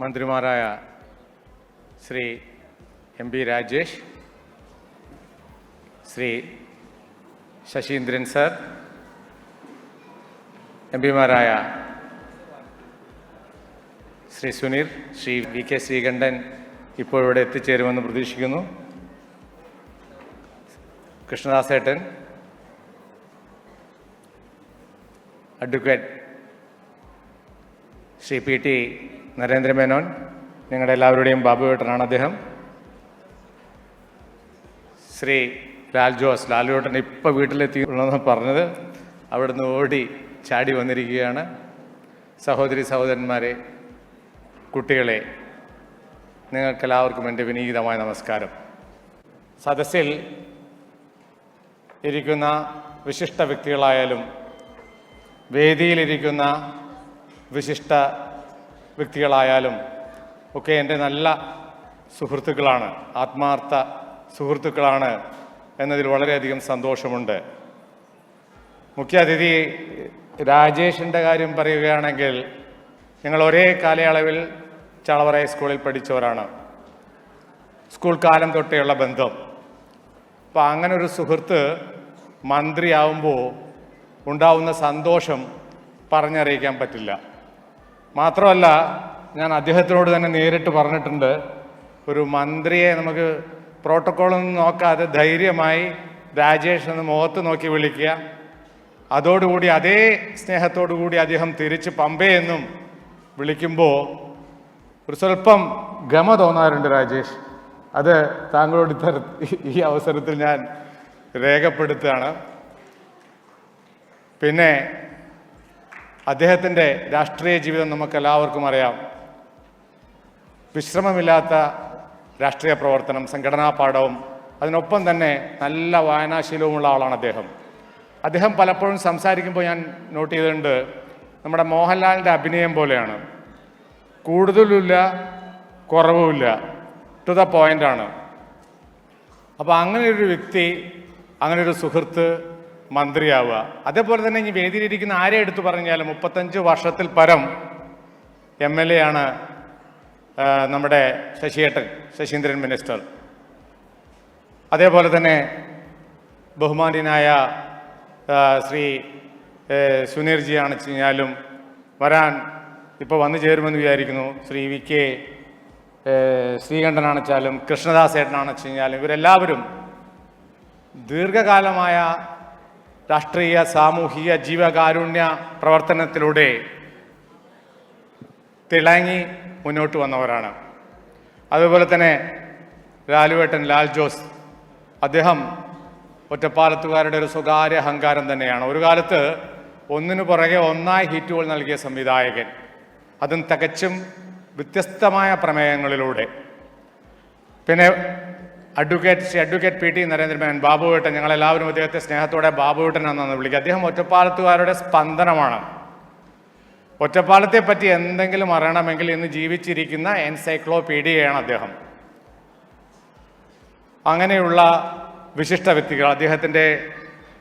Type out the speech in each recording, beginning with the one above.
മന്ത്രിമാരായ Shri MP Rajesh, Shri Saseendran sir, MPമാരായ Shri Suneer, Shri VK Sreekandan ഇപ്പോഴിവിടെ എത്തിച്ചേരുമെന്ന് പ്രതീക്ഷിക്കുന്നു. കൃഷ്ണദാസേട്ടൻ, അഡ്വക്കേറ്റ് ശ്രീ PT നരേന്ദ്രമേനോൻ, നിങ്ങളുടെ എല്ലാവരുടെയും ബാബുവേട്ടനാണ് അദ്ദേഹം. ശ്രീ ലാലുവേട്ടൻ ഇപ്പോൾ വീട്ടിലെത്തിയെന്ന് പറഞ്ഞത് അവിടുന്ന് ഓടി ചാടി വന്നിരിക്കുകയാണ്. സഹോദരി സഹോദരന്മാരെ, കുട്ടികളെ, നിങ്ങൾക്കെല്ലാവർക്കും എൻ്റെ വിനീതമായ നമസ്കാരം. സദസ്സിൽ ഇരിക്കുന്ന വിശിഷ്ട വ്യക്തികളായാലും വേദിയിലിരിക്കുന്ന വിശിഷ്ട വ്യക്തികളായാലും ഒക്കെ എൻ്റെ നല്ല സുഹൃത്തുക്കളാണ്, ആത്മാർത്ഥ സുഹൃത്തുക്കളാണ് എന്നതിൽ വളരെയധികം സന്തോഷമുണ്ട്. മുഖ്യാതിഥി രാജേഷിൻ്റെ കാര്യം പറയുകയാണെങ്കിൽ, ഞങ്ങൾ ഒരേ കാലയളവിൽ ചളവറ സ്കൂളിൽ പഠിച്ചവരാണ്. സ്കൂൾ കാലം തൊട്ടേയുള്ള ബന്ധം. അപ്പം അങ്ങനെ ഒരു സുഹൃത്ത് മന്ത്രിയാവുമ്പോൾ ഉണ്ടാവുന്ന സന്തോഷം പറഞ്ഞറിയിക്കാൻ പറ്റില്ല. മാത്രമല്ല, ഞാൻ അദ്ദേഹത്തിനോട് തന്നെ നേരിട്ട് പറഞ്ഞിട്ടുണ്ട്, ഒരു മന്ത്രിയെ നമുക്ക് പ്രോട്ടോക്കോളൊന്നും നോക്കാതെ ധൈര്യമായി രാജേഷ് എന്ന് മുഖത്ത് നോക്കി വിളിക്കുക. അതോടുകൂടി അതേ സ്നേഹത്തോടു കൂടി അദ്ദേഹം തിരിച്ച് പമ്പേ എന്നും വിളിക്കുമ്പോൾ ഒരു സ്വല്പം ഗമ തോന്നാറുണ്ട് രാജേഷ്. അത് താങ്കളോട് ഈ അവസരത്തിൽ ഞാൻ രേഖപ്പെടുത്തുകയാണ്. പിന്നെ അദ്ദേഹത്തിൻ്റെ രാഷ്ട്രീയ ജീവിതം നമുക്കെല്ലാവർക്കും അറിയാം. വിശ്രമമില്ലാത്ത രാഷ്ട്രീയ പ്രവർത്തനം, സംഘടനാ പാഠവും അതിനൊപ്പം തന്നെ നല്ല വായനാശീലവുമുള്ള ആളാണ് അദ്ദേഹം പലപ്പോഴും സംസാരിക്കുമ്പോൾ ഞാൻ നോട്ട് ചെയ്തിട്ടുണ്ട്, നമ്മുടെ മോഹൻലാലിൻ്റെ അഭിനയം പോലെയാണ്. കൂടുതലുമില്ല, കുറവുമില്ല, ടു ദ പോയിൻ്റാണ്. അപ്പോൾ അങ്ങനെയൊരു വ്യക്തി, അങ്ങനെയൊരു സുഹൃത്ത് മന്ത്രിയാവുക. അതേപോലെ തന്നെ ഈ വേദിയിലിരിക്കുന്ന ആരെ എടുത്തു പറഞ്ഞാലും 35 വർഷത്തിൽ പരം MLA ആണ് നമ്മുടെ ശശീന്ദ്രൻ മിനിസ്റ്റർ. അതേപോലെ തന്നെ ബഹുമാന്യനായ ശ്രീ സുനീർജിയാണ് കഴിഞ്ഞാലും വരാൻ ഇപ്പോൾ വന്നു ചേരുമെന്ന് വിചാരിക്കുന്നു. ശ്രീ VK ശ്രീകണ്ഠനാണെച്ചാലും കൃഷ്ണദാസ് ഏട്ടനാണെന്ന് കഴിഞ്ഞാലും ഇവരെല്ലാവരും ദീർഘകാലമായ രാഷ്ട്രീയ സാമൂഹിക ജീവകാരുണ്യ പ്രവർത്തനത്തിലൂടെ തിളങ്ങി മുന്നോട്ട് വന്നവരാണ്. അതുപോലെ തന്നെ ലാലുവേട്ടൻ, ലാൽ ജോസ്, അദ്ദേഹം ഒറ്റപ്പാലത്തുകാരുടെ ഒരു സ്വകാര്യ അഹങ്കാരം തന്നെയാണ്. ഒരു കാലത്ത് ഒന്നിനു പുറകെ ഒന്നായി ഹിറ്റുകൾ നൽകിയ സംവിധായകൻ, അതും തികച്ചും വ്യത്യസ്തമായ പ്രമേയങ്ങളിലൂടെ. പിന്നെ അഡ്വക്കേറ്റ് PT നരേന്ദ്രമേനോൻ, ബാബുവേട്ടൻ, ഞങ്ങളെല്ലാവരും അദ്ദേഹത്തെ സ്നേഹത്തോടെ ബാബുവേട്ടൻ എന്നാണ് വിളിക്കുക. അദ്ദേഹം ഒറ്റപ്പാലത്തുകാരുടെ സ്പന്ദനമാണ്. ഒറ്റപ്പാലത്തെ പറ്റി എന്തെങ്കിലും അറിയണമെങ്കിൽ ഇന്ന് ജീവിച്ചിരിക്കുന്ന എൻസൈക്ലോപീഡിയയാണ് അദ്ദേഹം. അങ്ങനെയുള്ള വിശിഷ്ട വ്യക്തികൾ. അദ്ദേഹത്തിൻ്റെ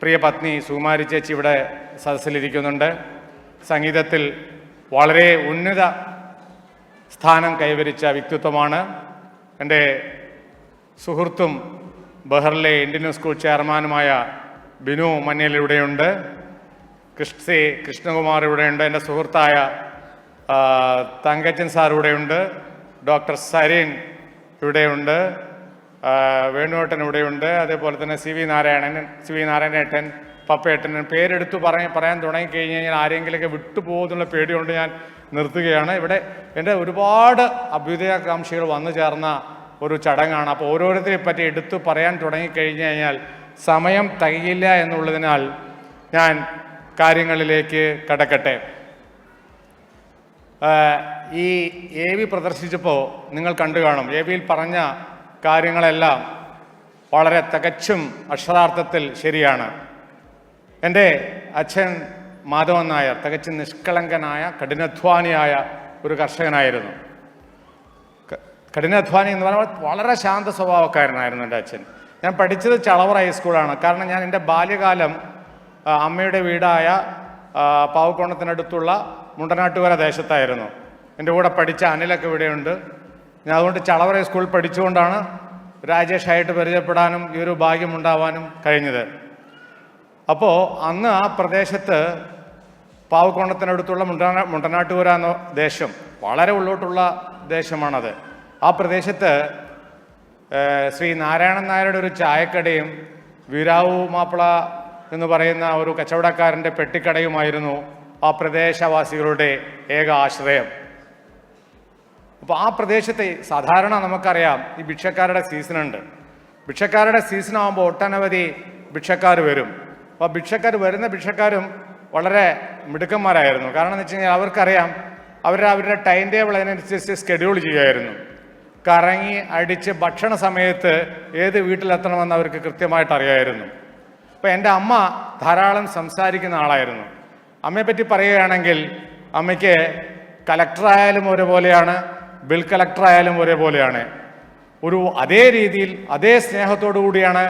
പ്രിയ പത്നി സുകുമാരി ചേച്ചി ഇവിടെ സദസ്സിലിരിക്കുന്നുണ്ട്. സംഗീതത്തിൽ വളരെ ഉന്നത സ്ഥാനം കൈവരിച്ച വ്യക്തിത്വമാണ്. എൻ്റെ സുഹൃത്തും ബഹറിലെ ഇന്ത്യൻ സ്കൂൾ ചെയർമാനുമായ ബിനു മന്നേൽ ഇവിടെയുണ്ട്. കൃഷ്ണകുമാർ ഇവിടെയുണ്ട്. എൻ്റെ സുഹൃത്തായ തങ്കച്ചൻ സാർ ഇവിടെയുണ്ട്. ഡോക്ടർ സരീൻ ഇവിടെയുണ്ട്. വേണുവേട്ടൻ ഇവിടെയുണ്ട്. അതേപോലെ തന്നെ CV നാരായണേട്ടൻ, പപ്പേട്ടൻ. പേരെടുത്ത് പറയാൻ തുടങ്ങിക്കഴിഞ്ഞ് കഴിഞ്ഞാൽ ആരെങ്കിലുമൊക്കെ വിട്ടുപോകുന്നുള്ള പേടിയുണ്ട്. ഞാൻ നിർത്തുകയാണ്. ഇവിടെ എൻ്റെ ഒരുപാട് അഭ്യുദയകാംക്ഷികൾ വന്നു ചേർന്ന ഒരു ചടങ്ങാണ്. അപ്പോൾ ഓരോരുത്തരെ പറ്റി എടുത്തു പറയാൻ തുടങ്ങിക്കഴിഞ്ഞു കഴിഞ്ഞാൽ സമയം തികയില്ല എന്നുള്ളതിനാൽ ഞാൻ കാര്യങ്ങളിലേക്ക് കടക്കട്ടെ. ഈ AV പ്രദർശിച്ചപ്പോൾ നിങ്ങൾ കണ്ടു കാണും. AVയിൽ പറഞ്ഞ കാര്യങ്ങളെല്ലാം വളരെ തികച്ചും അക്ഷരാർത്ഥത്തിൽ ശരിയാണ്. എൻ്റെ അച്ഛൻ മാധവൻ നായർ തികച്ചും നിഷ്കളങ്കനായ കഠിനാധ്വാനിയായ ഒരു കർഷകനായിരുന്നു. കഠിനാധ്വാനി എന്ന് പറഞ്ഞാൽ വളരെ ശാന്ത സ്വഭാവക്കാരനായിരുന്നു എൻ്റെ അച്ഛൻ. ഞാൻ പഠിച്ചത് ചളവറ ഹൈസ്കൂളാണ്. കാരണം ഞാൻ എൻ്റെ ബാല്യകാലം അമ്മയുടെ വീടായ പാവക്കോണത്തിനടുത്തുള്ള മുണ്ടനാട്ടുകര ദേശത്തായിരുന്നു. എൻ്റെ കൂടെ പഠിച്ച അനിലൊക്കെ ഇവിടെയുണ്ട്. ഞാൻ അതുകൊണ്ട് ചളവറ സ്കൂളിൽ പഠിച്ചുകൊണ്ടാണ് രാജേഷായിട്ട് പരിചയപ്പെടാനും ഈ ഒരു ഭാഗ്യമുണ്ടാവാനും കഴിഞ്ഞത്. അപ്പോൾ അന്ന് ആ പ്രദേശത്ത് പാവക്കോണത്തിനടുത്തുള്ള മുണ്ടനാട്ടുകര എന്ന ദേശം വളരെ ഉള്ളോട്ടുള്ള ദേശമാണത്. ആ പ്രദേശത്ത് ശ്രീ നാരായണൻ നായരുടെ ഒരു ചായക്കടയും വീരാവു മാപ്പിള എന്ന് പറയുന്ന ഒരു കച്ചവടക്കാരൻ്റെ പെട്ടിക്കടയുമായിരുന്നു ആ പ്രദേശവാസികളുടെ ഏക ആശ്രയം. അപ്പോൾ ആ പ്രദേശത്തെ സാധാരണ നമുക്കറിയാം ഈ ഭിക്ഷക്കാരുടെ സീസണുണ്ട്. ഭിക്ഷക്കാരുടെ സീസണാകുമ്പോൾ ഒട്ടനവധി ഭിക്ഷക്കാർ വരും. അപ്പോൾ വരുന്ന ഭിക്ഷക്കാരും വളരെ മിടുക്കന്മാരായിരുന്നു. കാരണം എന്ന് വെച്ച് കഴിഞ്ഞാൽ അവർക്കറിയാം അവരുടെ ടൈം ടേബിൾ അതിനനുസരിച്ച് സ്കെഡ്യൂൾ ചെയ്യുമായിരുന്നു. കറങ്ങി അടിച്ച് ഭക്ഷണ സമയത്ത് ഏത് വീട്ടിലെത്തണമെന്ന് അവർക്ക് കൃത്യമായിട്ട് അറിയാമായിരുന്നു. അപ്പോൾ എൻ്റെ അമ്മ ധാരാളം സംസാരിക്കുന്ന ആളായിരുന്നു. അമ്മയെപ്പറ്റി പറയുകയാണെങ്കിൽ അമ്മയ്ക്ക് കലക്ടറായാലും ഒരേപോലെയാണ്, ബിൽ കളക്ടറായാലും ഒരേപോലെയാണ്. അതേ രീതിയിൽ അതേ സ്നേഹത്തോടു കൂടിയാണ്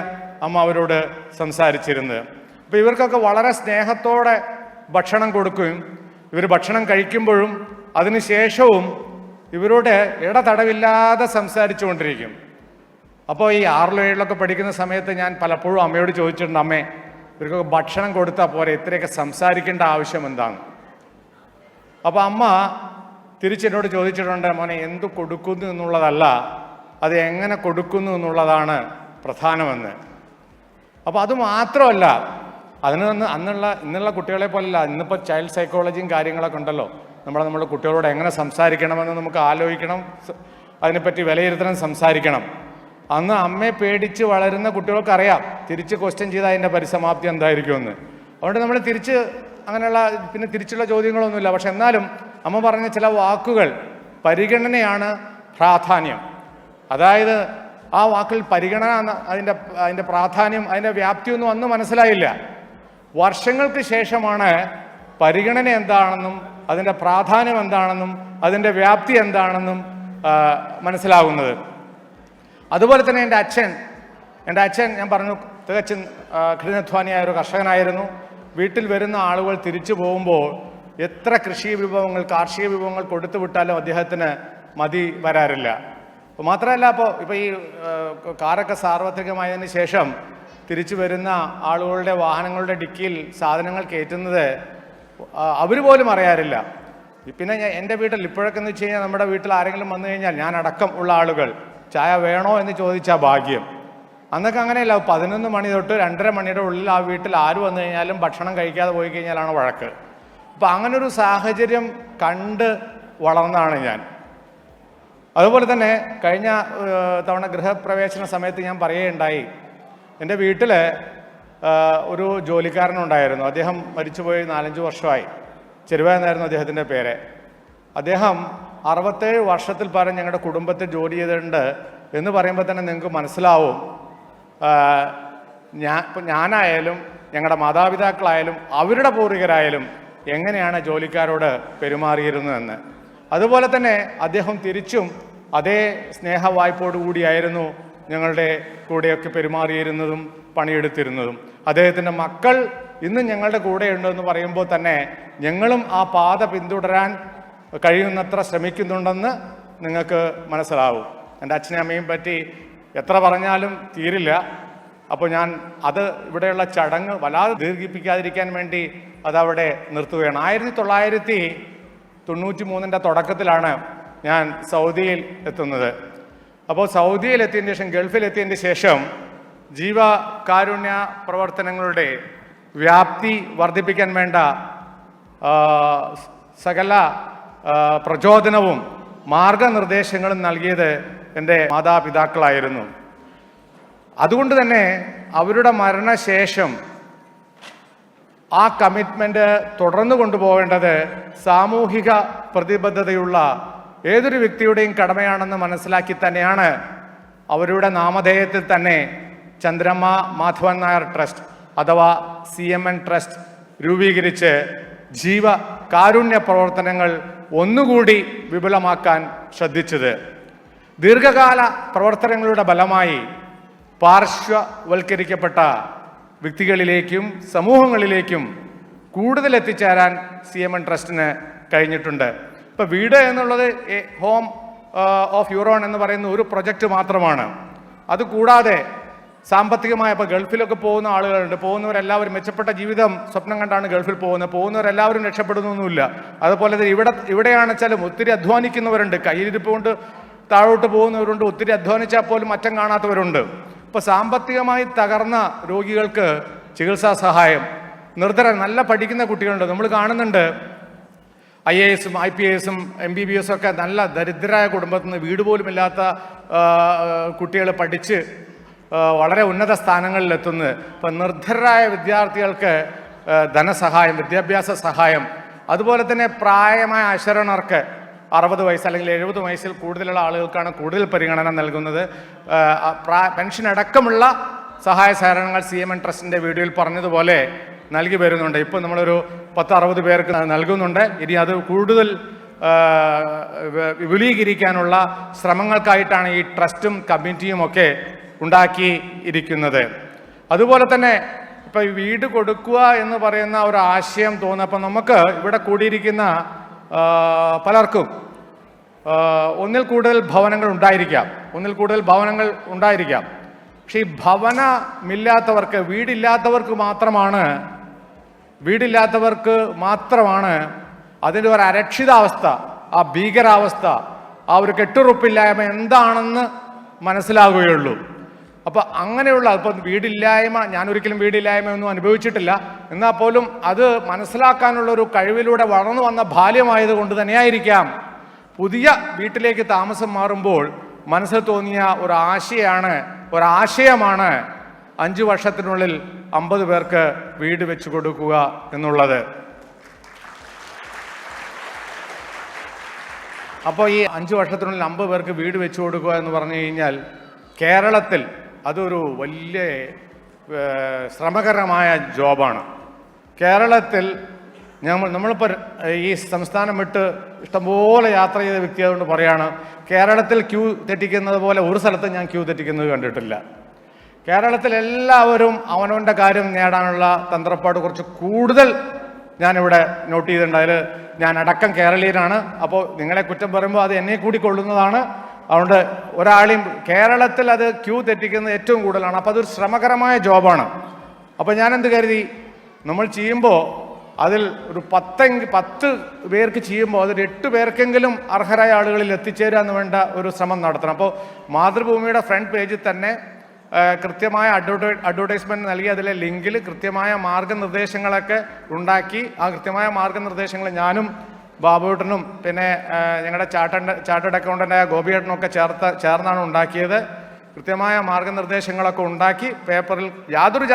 അമ്മ അവരോട് സംസാരിച്ചിരുന്നത്. അപ്പോൾ ഇവർക്കൊക്കെ വളരെ സ്നേഹത്തോടെ ഭക്ഷണം കൊടുക്കുകയും ഇവർ ഭക്ഷണം കഴിക്കുമ്പോഴും അതിനുശേഷവും ഇവരോട് ഇടതടവില്ലാതെ സംസാരിച്ചു കൊണ്ടിരിക്കും. അപ്പോൾ ഈ 6 7 പഠിക്കുന്ന സമയത്ത് ഞാൻ പലപ്പോഴും അമ്മയോട് ചോദിച്ചിട്ടുണ്ട്, അമ്മേ ഇവർക്കൊക്കെ ഭക്ഷണം കൊടുത്താൽ പോരെ, ഇത്രയൊക്കെ സംസാരിക്കേണ്ട ആവശ്യം എന്താണ്? അപ്പോൾ അമ്മ തിരിച്ചെന്നോട് ചോദിച്ചിട്ടുണ്ട്, മോനെ എന്തു കൊടുക്കുന്നു എന്നുള്ളതല്ല, അത് എങ്ങനെ കൊടുക്കുന്നു എന്നുള്ളതാണ് പ്രധാനമെന്ന്. അപ്പോൾ അത് മാത്രമല്ല, ഇന്നുള്ള കുട്ടികളെ പോലല്ല, ഇന്നിപ്പോൾ ചൈൽഡ് സൈക്കോളജിയും കാര്യങ്ങളൊക്കെ ഉണ്ടല്ലോ. നമ്മുടെ കുട്ടികളോട് എങ്ങനെ സംസാരിക്കണമെന്ന് നമുക്ക് ആലോചിക്കണം, അതിനെപ്പറ്റി വിലയിരുത്തണം, സംസാരിക്കണം. അന്ന് അമ്മയെ പേടിച്ച് വളരുന്ന കുട്ടികൾക്കറിയാം തിരിച്ച് ക്വസ്റ്റ്യൻ ചെയ്താൽ അതിൻ്റെ പരിസമാപ്തി എന്തായിരിക്കുമെന്ന്. അതുകൊണ്ട് നമ്മൾ തിരിച്ചുള്ള ചോദ്യങ്ങളൊന്നുമില്ല. പക്ഷെ എന്നാലും അമ്മ പറഞ്ഞ ചില വാക്കുകൾ, പരിഗണനയാണ് പ്രാധാന്യം. അതായത് ആ വാക്കിൽ പരിഗണന അതിൻ്റെ പ്രാധാന്യം, അതിൻ്റെ വ്യാപ്തിയൊന്നും അന്ന് മനസ്സിലായില്ല. വർഷങ്ങൾക്ക് ശേഷമാണ് പരിഗണന എന്താണെന്നും അതിൻ്റെ പ്രാധാന്യം എന്താണെന്നും അതിൻ്റെ വ്യാപ്തി എന്താണെന്നും മനസ്സിലാകുന്നത്. അതുപോലെ തന്നെ എൻ്റെ അച്ഛൻ ഞാൻ പറഞ്ഞു തികച്ചും കഠിനാധ്വാനിയായ ഒരു കർഷകനായിരുന്നു. വീട്ടിൽ വരുന്ന ആളുകൾ തിരിച്ചു പോകുമ്പോൾ എത്ര കാർഷിക വിഭവങ്ങൾ കൊടുത്തു വിട്ടാലും അദ്ദേഹത്തിന് മതി വരാറില്ല. മാത്രമല്ല ഇപ്പോൾ ഈ കാറൊക്കെ സാർവത്രികമായതിനു ശേഷം തിരിച്ചു വരുന്ന ആളുകളുടെ വാഹനങ്ങളുടെ ഡിക്കിയിൽ സാധനങ്ങൾ കയറ്റുന്നത് അവർ പോലും അറിയാറില്ല. പിന്നെ എൻ്റെ വീട്ടിൽ ഇപ്പോഴൊക്കെ എന്ന് വെച്ച് കഴിഞ്ഞാൽ നമ്മുടെ വീട്ടിൽ ആരെങ്കിലും വന്നു കഴിഞ്ഞാൽ ഞാൻ അടക്കം ഉള്ള ആളുകൾ ചായ വേണോ എന്ന് ചോദിച്ചാൽ ഭാഗ്യം. അന്നൊക്കെ അങ്ങനെയല്ല, 11 മണി തൊട്ട് 2:30 മണിയുടെ ഉള്ളിൽ ആ വീട്ടിൽ ആര് വന്നു കഴിഞ്ഞാലും ഭക്ഷണം കഴിക്കാതെ പോയി കഴിഞ്ഞാലാണ് വഴക്ക്. അപ്പം അങ്ങനൊരു സാഹചര്യം കണ്ട് വളർന്നതാണ് ഞാൻ. അതുപോലെ തന്നെ കഴിഞ്ഞ തവണ ഗൃഹപ്രവേശന സമയത്ത് ഞാൻ പറയുകയുണ്ടായി, എൻ്റെ വീട്ടിൽ ഒരു ജോലിക്കാരനുണ്ടായിരുന്നു. അദ്ദേഹം മരിച്ചുപോയി 4-5 വർഷമായി. ചെരുവ എന്നായിരുന്നു അദ്ദേഹത്തിൻ്റെ പേര്. അദ്ദേഹം 67 വർഷത്തിൽ പരം ഞങ്ങളുടെ കുടുംബത്തിൽ ജോലി ചെയ്തിട്ടുണ്ട് എന്ന് പറയുമ്പോൾ തന്നെ നിങ്ങൾക്ക് മനസ്സിലാവും ഞാനായാലും ഞങ്ങളുടെ മാതാപിതാക്കളായാലും അവരുടെ പൂർവികരായാലും എങ്ങനെയാണ് ജോലിക്കാരോട് പെരുമാറിയിരുന്നതെന്ന്. അതുപോലെ തന്നെ അദ്ദേഹം തിരിച്ചും അതേ സ്നേഹവായ്പോടുകൂടിയായിരുന്നു ഞങ്ങളുടെ കൂടെയൊക്കെ പെരുമാറിയിരുന്നതും പണിയെടുത്തിരുന്നതും. അദ്ദേഹത്തിൻ്റെ മക്കൾ ഇന്നും ഞങ്ങളുടെ കൂടെയുണ്ടെന്ന് പറയുമ്പോൾ തന്നെ ഞങ്ങളും ആ പാത പിന്തുടരാൻ കഴിയുന്നത്ര ശ്രമിക്കുന്നുണ്ടെന്ന് നിങ്ങൾക്ക് മനസ്സിലാവും. എൻ്റെ അച്ഛനും അമ്മയും പറ്റി എത്ര പറഞ്ഞാലും തീരില്ല. അപ്പോൾ ഞാൻ ഇവിടെയുള്ള ചടങ്ങ് വല്ലാതെ ദീർഘിപ്പിക്കാതിരിക്കാൻ വേണ്ടി അതവിടെ നിർത്തുകയാണ്. 1993 തുടക്കത്തിലാണ് ഞാൻ സൗദിയിൽ എത്തുന്നത്. അപ്പോൾ സൗദിയിൽ എത്തിയതിന് ശേഷം, ഗൾഫിലെത്തിയതിന് ശേഷം ജീവകാരുണ്യ പ്രവർത്തനങ്ങളുടെ വ്യാപ്തി വർദ്ധിപ്പിക്കാൻ വേണ്ട സകല പ്രചോദനവും മാർഗനിർദ്ദേശങ്ങളും നൽകിയത് എൻ്റെ മാതാപിതാക്കളായിരുന്നു. അതുകൊണ്ട് തന്നെ അവരുടെ മരണശേഷം ആ കമ്മിറ്റ്മെൻറ്റ് തുടർന്നു കൊണ്ടുപോകേണ്ടത് സാമൂഹിക പ്രതിബദ്ധതയുള്ള ഏതൊരു വ്യക്തിയുടെയും കടമയാണെന്ന് മനസ്സിലാക്കി തന്നെയാണ് അവരുടെ നാമധേയത്തിൽ തന്നെ ചന്ദ്രമ്മ മാധവൻ നായർ ട്രസ്റ്റ് അഥവാ CMN ട്രസ്റ്റ് രൂപീകരിച്ച് ജീവകാരുണ്യ പ്രവർത്തനങ്ങൾ ഒന്നുകൂടി വിപുലമാക്കാൻ ശ്രദ്ധിച്ചത്. ദീർഘകാല പ്രവർത്തനങ്ങളുടെ ഫലമായി പാർശ്വവൽക്കരിക്കപ്പെട്ട വ്യക്തികളിലേക്കും സമൂഹങ്ങളിലേക്കും കൂടുതൽ എത്തിച്ചേരാൻ CMN ട്രസ്റ്റിന് കഴിഞ്ഞിട്ടുണ്ട്. ഇപ്പോൾ വീട് എന്നുള്ളത് ഹോം ഓഫ് യുറോൺ എന്ന് പറയുന്ന ഒരു പ്രൊജക്റ്റ് മാത്രമാണ്. അതുകൂടാതെ സാമ്പത്തികമായ ഇപ്പോൾ ഗൾഫിലൊക്കെ പോകുന്ന ആളുകളുണ്ട്. പോകുന്നവരെല്ലാവരും മെച്ചപ്പെട്ട ജീവിതം സ്വപ്നം കണ്ടാണ് ഗൾഫിൽ പോകുന്നത്. പോകുന്നവരെല്ലാവരും രക്ഷപ്പെടുന്നൊന്നുമില്ല. അതുപോലെ തന്നെ ഇവിടെയാണെച്ചാലും ഒത്തിരി അധ്വാനിക്കുന്നവരുണ്ട്. കയ്യിലിരിപ്പ് കൊണ്ട് താഴോട്ട് പോകുന്നവരുണ്ട്. ഒത്തിരി അധ്വാനിച്ചാൽ പോലും അറ്റം കാണാത്തവരുണ്ട്. ഇപ്പോൾ സാമ്പത്തികമായി തകർന്ന രോഗികൾക്ക് ചികിത്സാ സഹായം, നല്ല പഠിക്കുന്ന കുട്ടികളുണ്ട്. നമ്മൾ കാണുന്നുണ്ട് IAS, IPS, MBBS ഒക്കെ നല്ല ദരിദ്രരായ കുടുംബത്തിൽ നിന്ന് വീട് പോലും ഇല്ലാത്ത കുട്ടികൾ പഠിച്ച് വളരെ ഉന്നത സ്ഥാനങ്ങളിലെത്തുന്നത്. ഇപ്പം നിർധരരായ വിദ്യാർത്ഥികൾക്ക് ധനസഹായം, വിദ്യാഭ്യാസ സഹായം, അതുപോലെ തന്നെ പ്രായമായ അശരണർക്ക് 60 വയസ്സ് അല്ലെങ്കിൽ 70 വയസ്സിൽ കൂടുതലുള്ള ആളുകൾക്കാണ് കൂടുതൽ പരിഗണന നൽകുന്നത്. പെൻഷൻ അടക്കമുള്ള സഹായ സഹകരണങ്ങൾ CMN ട്രസ്റ്റിൻ്റെ വീഡിയോയിൽ പറഞ്ഞതുപോലെ നൽകി വരുന്നുണ്ട്. ഇപ്പോൾ നമ്മളൊരു 10-60 പേർക്ക് നൽകുന്നുണ്ട്. ഇനി അത് കൂടുതൽ വിപുലീകരിക്കാനുള്ള ശ്രമങ്ങൾക്കായിട്ടാണ് ഈ ട്രസ്റ്റും കമ്മിറ്റിയും ഒക്കെ ഉണ്ടാക്കിയിരിക്കുന്നത്. അതുപോലെ തന്നെ ഇപ്പോൾ ഈ വീട് കൊടുക്കുക എന്ന് പറയുന്ന ഒരു ആശയം തോന്നുന്നപ്പോൾ നമുക്ക് ഇവിടെ കൂടിയിരിക്കുന്ന പലർക്കും ഒന്നിൽ കൂടുതൽ ഭവനങ്ങൾ ഉണ്ടായിരിക്കാം. പക്ഷേ ഈ ഭവനമില്ലാത്തവർക്ക്, വീടില്ലാത്തവർക്ക് മാത്രമാണ് അതിൻ്റെ ഒരു അരക്ഷിതാവസ്ഥ, ആ ഭീകരാവസ്ഥ, ആ ഒരു കെട്ടുറപ്പില്ലായ്മ എന്താണെന്ന് മനസ്സിലാകുകയുള്ളൂ. അപ്പോൾ അങ്ങനെയുള്ള ഇപ്പം വീടില്ലായ്മ, ഞാനൊരിക്കലും വീടില്ലായ്മയൊന്നും അനുഭവിച്ചിട്ടില്ല, എന്നാൽ പോലും അത് മനസ്സിലാക്കാനുള്ള ഒരു കഴിവിലൂടെ വളർന്നു വന്ന ബാല്യമായതുകൊണ്ട് തന്നെയായിരിക്കാം പുതിയ വീട്ടിലേക്ക് താമസം മാറുമ്പോൾ മനസ്സിൽ തോന്നിയ ഒരാശയമാണ് 5 വർഷത്തിനുള്ളിൽ 50 പേർക്ക് വീട് വെച്ച് കൊടുക്കുക എന്നുള്ളത്. അപ്പോൾ ഈ 5 വർഷത്തിനുള്ളിൽ 50 പേർക്ക് വീട് വെച്ച് കൊടുക്കുക എന്ന് പറഞ്ഞു കഴിഞ്ഞാൽ കേരളത്തിൽ അതൊരു വലിയ ശ്രമകരമായ ജോബാണ്. കേരളത്തിൽ നമ്മളിപ്പോൾ ഈ സംസ്ഥാനം വിട്ട് ഇഷ്ടംപോലെ യാത്ര ചെയ്ത വ്യക്തിയായതുകൊണ്ട് പറയാണ്, കേരളത്തിൽ ക്യൂ തെറ്റിക്കുന്നത് പോലെ ഒരു സ്ഥലത്തും ഞാൻ ക്യൂ തെറ്റിക്കുന്നത് കണ്ടിട്ടില്ല. കേരളത്തിൽ എല്ലാവരും അവനവൻ്റെ കാര്യം നേടാനുള്ള തന്ത്രപ്പാട് കുറച്ച് കൂടുതൽ ഞാനിവിടെ നോട്ട് ചെയ്തിട്ടുണ്ട്. അതിൽ ഞാൻ അടക്കം കേരളീയനാണ്. അപ്പോൾ നിങ്ങളെ കുറ്റം പറയുമ്പോൾ അത് എന്നെ കൂടി കൊള്ളുന്നതാണ്. അതുകൊണ്ട് ഒരാളെയും കേരളത്തിൽ അത് ക്യൂ തെറ്റിക്കുന്നത് ഏറ്റവും കൂടുതലാണ്. അപ്പോൾ അതൊരു ശ്രമകരമായ ജോബാണ്. അപ്പോൾ ഞാനെന്ത് കരുതി, നമ്മൾ ചെയ്യുമ്പോൾ അതിൽ ഒരു 10 പേർക്ക് ചെയ്യുമ്പോൾ അതിൽ 8 പേർക്കെങ്കിലും അർഹരായ ആളുകളിൽ എത്തിച്ചേരുക എന്ന് വേണ്ട ഒരു ശ്രമം നടത്തണം. അപ്പോൾ മാതൃഭൂമിയുടെ ഫ്രണ്ട് പേജിൽ തന്നെ കൃത്യമായ അഡ്വർടൈസ്മെൻറ്റ് നൽകി അതിലെ ലിങ്കിൽ കൃത്യമായ മാർഗനിർദ്ദേശങ്ങളൊക്കെ ഉണ്ടാക്കി. ആ കൃത്യമായ മാർഗനിർദ്ദേശങ്ങൾ ഞാനും ബാബുവേട്ടനും പിന്നെ ഞങ്ങളുടെ ചാർട്ടേഡ് അക്കൗണ്ടൻ്റായ ഗോപിയേട്ടനും ഒക്കെ ചേർന്നാണ് ഉണ്ടാക്കിയത്. കൃത്യമായ മാർഗനിർദ്ദേശങ്ങളൊക്കെ ഉണ്ടാക്കി പേപ്പറിൽ യാതൊരു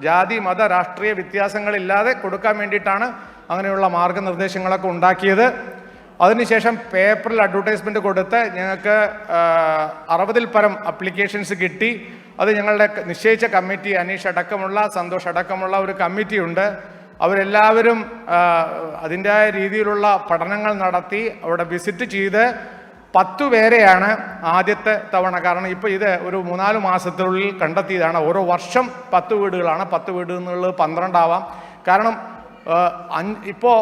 ജാതി മത രാഷ്ട്രീയ വ്യത്യാസങ്ങളില്ലാതെ കൊടുക്കാൻ വേണ്ടിയിട്ടാണ് അങ്ങനെയുള്ള മാർഗനിർദ്ദേശങ്ങളൊക്കെ ഉണ്ടാക്കിയത്. അതിനുശേഷം പേപ്പറിൽ അഡ്വർടൈസ്മെൻറ്റ് കൊടുത്ത് ഞങ്ങൾക്ക് 60-ൽ പരം അപ്ലിക്കേഷൻസ് കിട്ടി. അത് ഞങ്ങളുടെ നിശ്ചയിച്ച കമ്മിറ്റി, അനീഷ് അടക്കമുള്ള, സന്തോഷ് അടക്കമുള്ള ഒരു കമ്മിറ്റിയുണ്ട്. അവരെല്ലാവരും അതിൻ്റെതായ രീതിയിലുള്ള പഠനങ്ങൾ നടത്തി അവിടെ വിസിറ്റ് ചെയ്ത് 10 പേരെയാണ് ആദ്യത്തെ തവണ, കാരണം ഇപ്പോൾ ഇത് ഒരു 3-4 മാസത്തിനുള്ളിൽ കണ്ടെത്തിയതാണ്. ഓരോ വർഷം 10 വീടുകളാണ്. 10 വീട് എന്നുള്ളത് 12 ആവാം. കാരണം ഇപ്പോൾ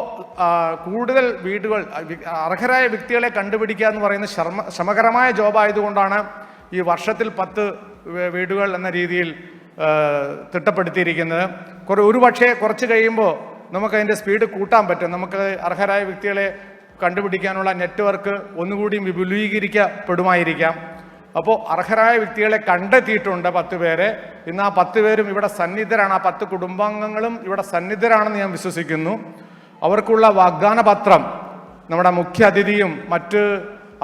കൂടുതൽ വീടുകൾ അർഹരായ വ്യക്തികളെ കണ്ടുപിടിക്കുക എന്ന് പറയുന്ന ശ്രമകരമായ ജോബായതുകൊണ്ടാണ് ഈ വർഷത്തിൽ 10 വീടുകൾ എന്ന രീതിയിൽ തിട്ടപ്പെടുത്തിയിരിക്കുന്നത്. ഒരുപക്ഷെ കുറച്ച് കഴിയുമ്പോൾ നമുക്കതിൻ്റെ സ്പീഡ് കൂട്ടാൻ പറ്റും. നമുക്ക് അർഹരായ വ്യക്തികളെ കണ്ടുപിടിക്കാനുള്ള നെറ്റ്വർക്ക് ഒന്നുകൂടിയും വിപുലീകരിക്കപ്പെടുമായിരിക്കാം. അപ്പോൾ അർഹരായ വ്യക്തികളെ കണ്ടെത്തിയിട്ടുണ്ട് 10 പേരെ. ഇന്ന് ആ 10 പേരും ഇവിടെ സന്നിധരാണ്. ആ 10 കുടുംബാംഗങ്ങളും ഇവിടെ സന്നിധരാണെന്ന് ഞാൻ വിശ്വസിക്കുന്നു. അവർക്കുള്ള വാഗ്ദാന പത്രം നമ്മുടെ മുഖ്യ അതിഥിയും മറ്റ്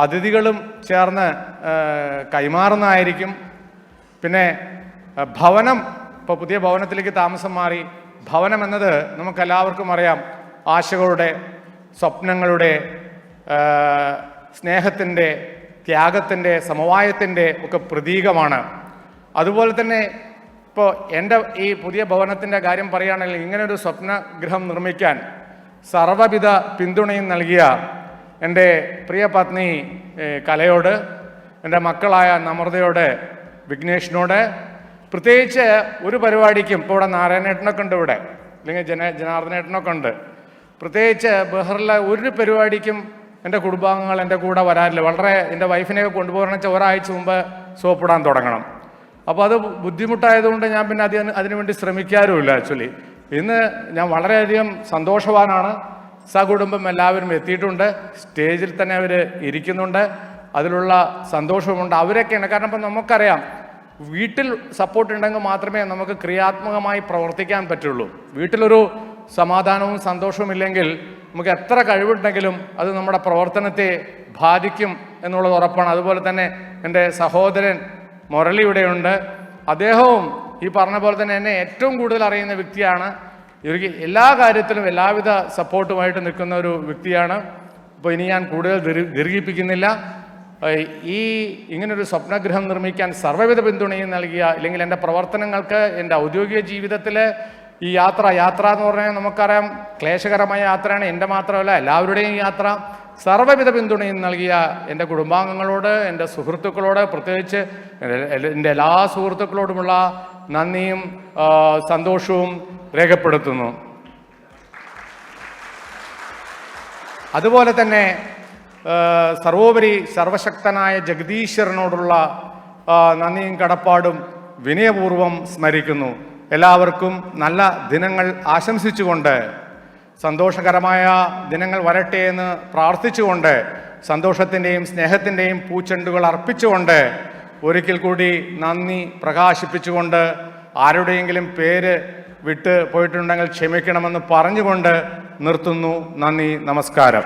അതിഥികളും ചേർന്ന് കൈമാറുന്നതായിരിക്കും. പിന്നെ ഭവനം, ഇപ്പോൾ പുതിയ ഭവനത്തിലേക്ക് താമസം മാറി. ഭവനം എന്നത് നമുക്കെല്ലാവർക്കും അറിയാം, ആശകളുടെ, സ്വപ്നങ്ങളുടെ, സ്നേഹത്തിൻ്റെ, ത്യാഗത്തിൻ്റെ, സമവായത്തിൻ്റെ ഒക്കെ പ്രതീകമാണ്. അതുപോലെ തന്നെ ഇപ്പോൾ എൻ്റെ ഈ പുതിയ ഭവനത്തിൻ്റെ കാര്യം പറയുകയാണെങ്കിൽ ഇങ്ങനൊരു സ്വപ്നഗൃഹം നിർമ്മിക്കാൻ സർവ്വവിധ പിന്തുണയും നൽകിയ എൻ്റെ പ്രിയ പത്നി കലയോട്, എൻ്റെ മക്കളായ നമ്രതയോട്, വിഘ്നേഷിനോട്, പ്രത്യേകിച്ച് ഒരു പരിപാടിക്കും ഇപ്പോൾ ഇവിടെ നാരായണേട്ടനൊക്കെ ഉണ്ട്, ഇവിടെ അല്ലെങ്കിൽ ജനാർദ്ദനേട്ടനൊക്കെ ഉണ്ട്, പ്രത്യേകിച്ച് ബഹറിലെ ഒരു പരിപാടിക്കും എൻ്റെ കുടുംബാംഗങ്ങൾ എൻ്റെ കൂടെ വരാറില്ല. വളരെ എൻ്റെ വൈഫിനെയൊക്കെ കൊണ്ടുപോകണമെന്ന് വെച്ചാൽ ഒരാഴ്ച മുമ്പ് സോപ്പിടാൻ തുടങ്ങണം. അപ്പോൾ അത് ബുദ്ധിമുട്ടായതുകൊണ്ട് ഞാൻ പിന്നെ അതിനുവേണ്ടി ശ്രമിക്കാറുമില്ല. ആക്ച്വലി ഇന്ന് ഞാൻ വളരെയധികം സന്തോഷവാനാണ്. സകുടുംബം എല്ലാവരും എത്തിയിട്ടുണ്ട്. സ്റ്റേജിൽ തന്നെ അവർ ഇരിക്കുന്നുണ്ട്. അതിലുള്ള സന്തോഷവുമുണ്ട്. അവരൊക്കെയാണ്. കാരണം ഇപ്പം നമുക്കറിയാം, വീട്ടിൽ സപ്പോർട്ട് ഉണ്ടെങ്കിൽ മാത്രമേ നമുക്ക് ക്രിയാത്മകമായി പ്രവർത്തിക്കാൻ പറ്റുള്ളൂ. വീട്ടിലൊരു സമാധാനവും സന്തോഷവും ഇല്ലെങ്കിൽ നമുക്ക് എത്ര കഴിവുണ്ടെങ്കിലും അത് നമ്മുടെ പ്രവർത്തനത്തെ ബാധിക്കും എന്നുള്ളത് ഉറപ്പാണ്. അതുപോലെ തന്നെ എൻ്റെ സഹോദരൻ മുരളി ഇവിടെയുണ്ട്. അദ്ദേഹവും ഈ പറഞ്ഞ പോലെ തന്നെ എന്നെ ഏറ്റവും കൂടുതൽ അറിയുന്ന വ്യക്തിയാണ്. ഇവർക്ക് എല്ലാ കാര്യത്തിലും എല്ലാവിധ സപ്പോർട്ടുമായിട്ട് നിൽക്കുന്ന ഒരു വ്യക്തിയാണ്. അപ്പോൾ ഇനി ഞാൻ കൂടുതൽ ദീർഘിപ്പിക്കുന്നില്ല. ഈ ഇങ്ങനൊരു സ്വപ്നഗൃഹം നിർമ്മിക്കാൻ സർവ്വവിധ പിന്തുണയും നൽകിയ, ഇല്ലെങ്കിൽ എൻ്റെ പ്രവർത്തനങ്ങൾക്ക്, എൻ്റെ ഔദ്യോഗിക ജീവിതത്തിൽ ഈ യാത്ര എന്ന് പറഞ്ഞാൽ നമുക്കറിയാം ക്ലേശകരമായ യാത്രയാണ്. എൻ്റെ മാത്രമല്ല, എല്ലാവരുടെയും യാത്ര. സർവ്വവിധ പിന്തുണയും നൽകിയ എൻ്റെ കുടുംബാംഗങ്ങളോട്, എൻ്റെ സുഹൃത്തുക്കളോട്, പ്രത്യേകിച്ച് എൻ്റെ എല്ലാ സുഹൃത്തുക്കളോടുമുള്ള നന്ദിയും സന്തോഷവും രേഖപ്പെടുത്തുന്നു. അതുപോലെ തന്നെ സർവോപരി സർവശക്തനായ ജഗദീശ്വരനോടുള്ള നന്ദിയും കടപ്പാടും വിനയപൂർവ്വം സ്മരിക്കുന്നു. എല്ലാവർക്കും നല്ല ദിനങ്ങൾ ആശംസിച്ചുകൊണ്ട്, സന്തോഷകരമായ ദിനങ്ങൾ വരട്ടെ എന്ന് പ്രാർത്ഥിച്ചുകൊണ്ട്, സന്തോഷത്തിൻ്റെയും സ്നേഹത്തിൻ്റെയും പൂച്ചെണ്ടുകൾ അർപ്പിച്ചുകൊണ്ട്, ഒരിക്കൽ കൂടി നന്ദി പ്രകാശിപ്പിച്ചുകൊണ്ട്, ആരുടെയെങ്കിലും പേര് വിട്ട് പോയിട്ടുണ്ടെങ്കിൽ ക്ഷമിക്കണമെന്ന് പറഞ്ഞുകൊണ്ട് നിർത്തുന്നു. നന്ദി, നമസ്കാരം.